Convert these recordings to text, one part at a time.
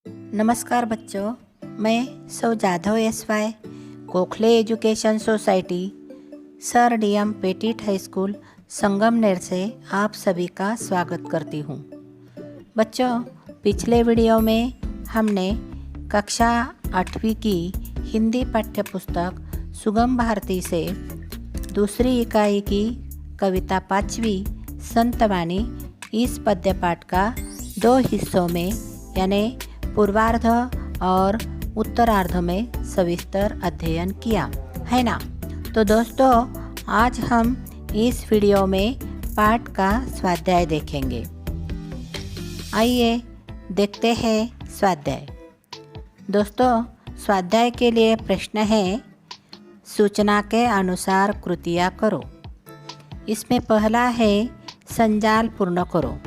नमस्कार बच्चों, मैं सौ Jadhav SY Gokhale education society sir DM petit high school Sangamner से आप सभी का स्वागत करती हूँ। बच्चों, पिछले वीडियो में हमने कक्षा 8वीं की हिंदी पाठ्यपुस्तक सुगम भारती से दूसरी इकाई की कविता 5वीं संतवाणी इस पद्य पाठ का 2 हिस्सों में यानी पूर्वार्ध और उत्तरार्ध में सविस्तर अध्ययन किया है ना। तो दोस्तों, आज हम इस वीडियो में पाठ का स्वाध्याय देखेंगे। आइए देखते हैं स्वाध्याय। दोस्तों, स्वाध्याय के लिए प्रश्न है, सूचना के अनुसार कृतियाँ करो। इसमें पहला है संजाल पूर्ण करो।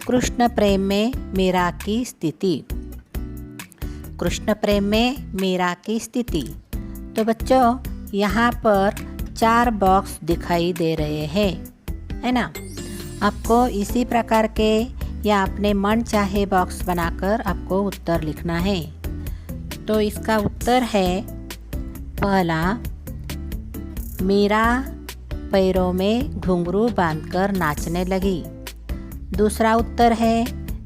कृष्ण प्रेम में मीरा की स्थिति। कृष्ण प्रेम में मीरा की स्थिति। तो बच्चों, यहाँ पर 4 बॉक्स दिखाई दे रहे हैं, है ना। आपको इसी प्रकार के या अपने मन चाहे बॉक्स बनाकर आपको उत्तर लिखना है। तो इसका उत्तर है पहला, मीरा पैरों में घुंघरू बांधकर नाचने लगी। दूसरा उत्तर है,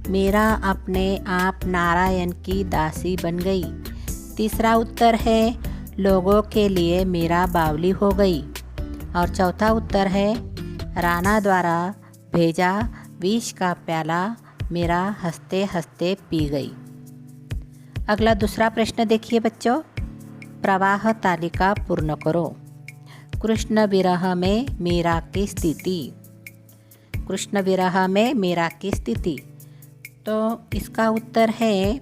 मीरा अपने आप नारायण की दासी बन गई। तीसरा उत्तर है, लोगों के लिए मीरा बावली हो गई। और चौथा उत्तर है, राणा द्वारा भेजा विष का प्याला मीरा हंसते हंसते पी गई। अगला दूसरा प्रश्न देखिए बच्चों, प्रवाह तालिका पूर्ण करो। कृष्ण विरह में मीरा की स्थिति। कृष्ण विरह में मीरा की स्थिति। तो इसका उत्तर है,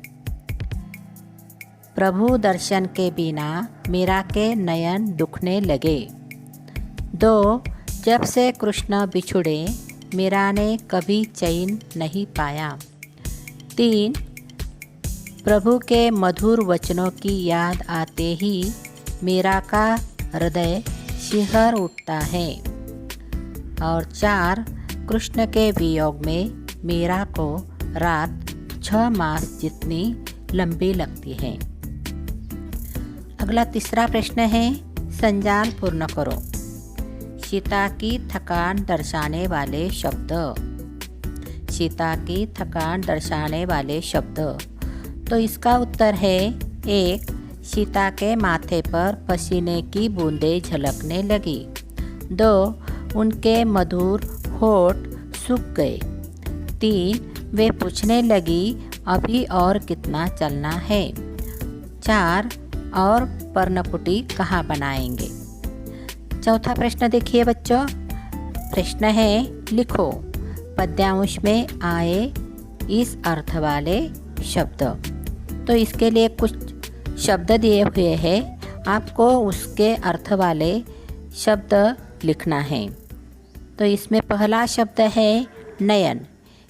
प्रभु दर्शन के बिना मीरा के नयन दुखने लगे। 2, जब से कृष्ण बिछुड़े मीरा ने कभी चैन नहीं पाया। 3, प्रभु के मधुर वचनों की याद आते ही मीरा का हृदय शिहर उठता है। और 4, कृष्ण के वियोग में मीरा को रात 6 मास जितनी लंबी लगती है। अगला तीसरा प्रश्न है, संजाल पूर्ण करो। सीता की थकान दर्शाने वाले शब्द। सीता की थकान दर्शाने वाले शब्द। तो इसका उत्तर है 1, सीता के माथे पर पसीने की बूंदें झलकने लगी। 2, उनके मधुर होठ सूख गए। 3, वे पूछने लगी अभी और कितना चलना है। 4, और पर्णकुटी कहाँ बनाएंगे। चौथा प्रश्न देखिए बच्चों। प्रश्न है, लिखो पद्यांश में आए इस अर्थ वाले शब्द। तो इसके लिए कुछ शब्द दिए हुए हैं, आपको उसके अर्थ वाले शब्द लिखना है। तो इसमें पहला शब्द है नयन।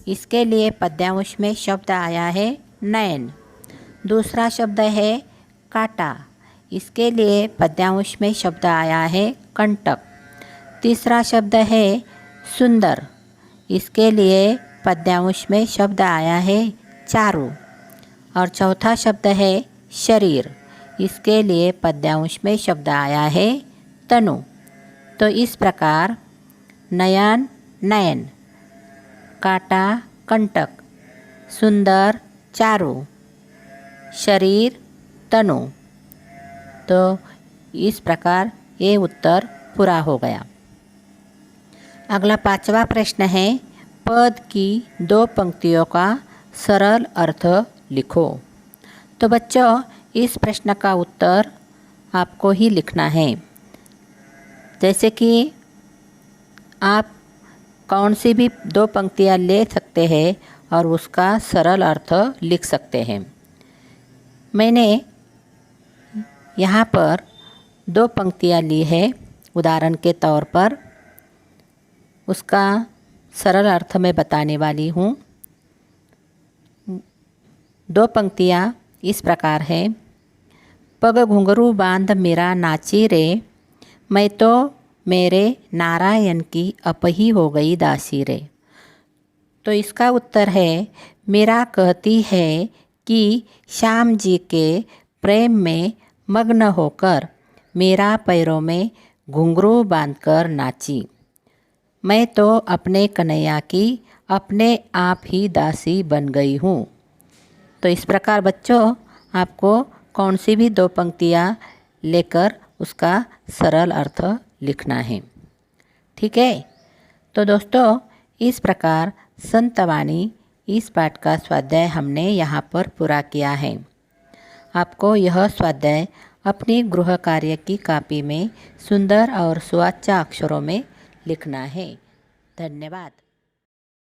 इसके लिए पद्यांश में शब्द आया है नयन। दूसरा शब्द है काटा। इसके लिए पद्यांश में शब्द आया है कंटक। तीसरा शब्द है सुंदर। इसके लिए पद्यांश में शब्द आया है चारु। और चौथा शब्द है शरीर। इसके लिए पद्यांश में शब्द आया है तनु। तो इस प्रकार नयन नयन, काटा कंटक, सुंदर चारु, शरीर तनु। तो इस प्रकार ये उत्तर पूरा हो गया। अगला 5वां प्रश्न है, पद की 2 पंक्तियों का सरल अर्थ लिखो। तो बच्चों, इस प्रश्न का उत्तर आपको ही लिखना है। जैसे कि आप कौन सी भी 2 पंक्तियाँ ले सकते हैं और उसका सरल अर्थ लिख सकते हैं। मैंने यहाँ पर 2 पंक्तियाँ ली है उदाहरण के तौर पर। उसका सरल अर्थ मैं बताने वाली हूँ। 2 पंक्तियाँ इस प्रकार है, पग घुंघरू बांध मेरा नाची रे, मैं तो मेरे नारायण की अपही हो गई दासी रे। तो इसका उत्तर है, मीरा कहती है कि श्याम जी के प्रेम में मग्न होकर मीरा पैरों में घुंघरू बांधकर नाची। मैं तो अपने कन्हैया की अपने आप ही दासी बन गई हूँ। तो इस प्रकार बच्चों आपको कौन सी भी दो पंक्तियाँ लेकर उसका सरल अर्थ लिखना है। ठीक है, तो दोस्तों इस प्रकार संतवाणी इस पाठ का स्वाध्याय हमने यहाँ पर पूरा किया है। आपको यह स्वाध्याय अपनी गृह कार्य की कॉपी में सुंदर और सुवाच्य अक्षरों में लिखना है। धन्यवाद।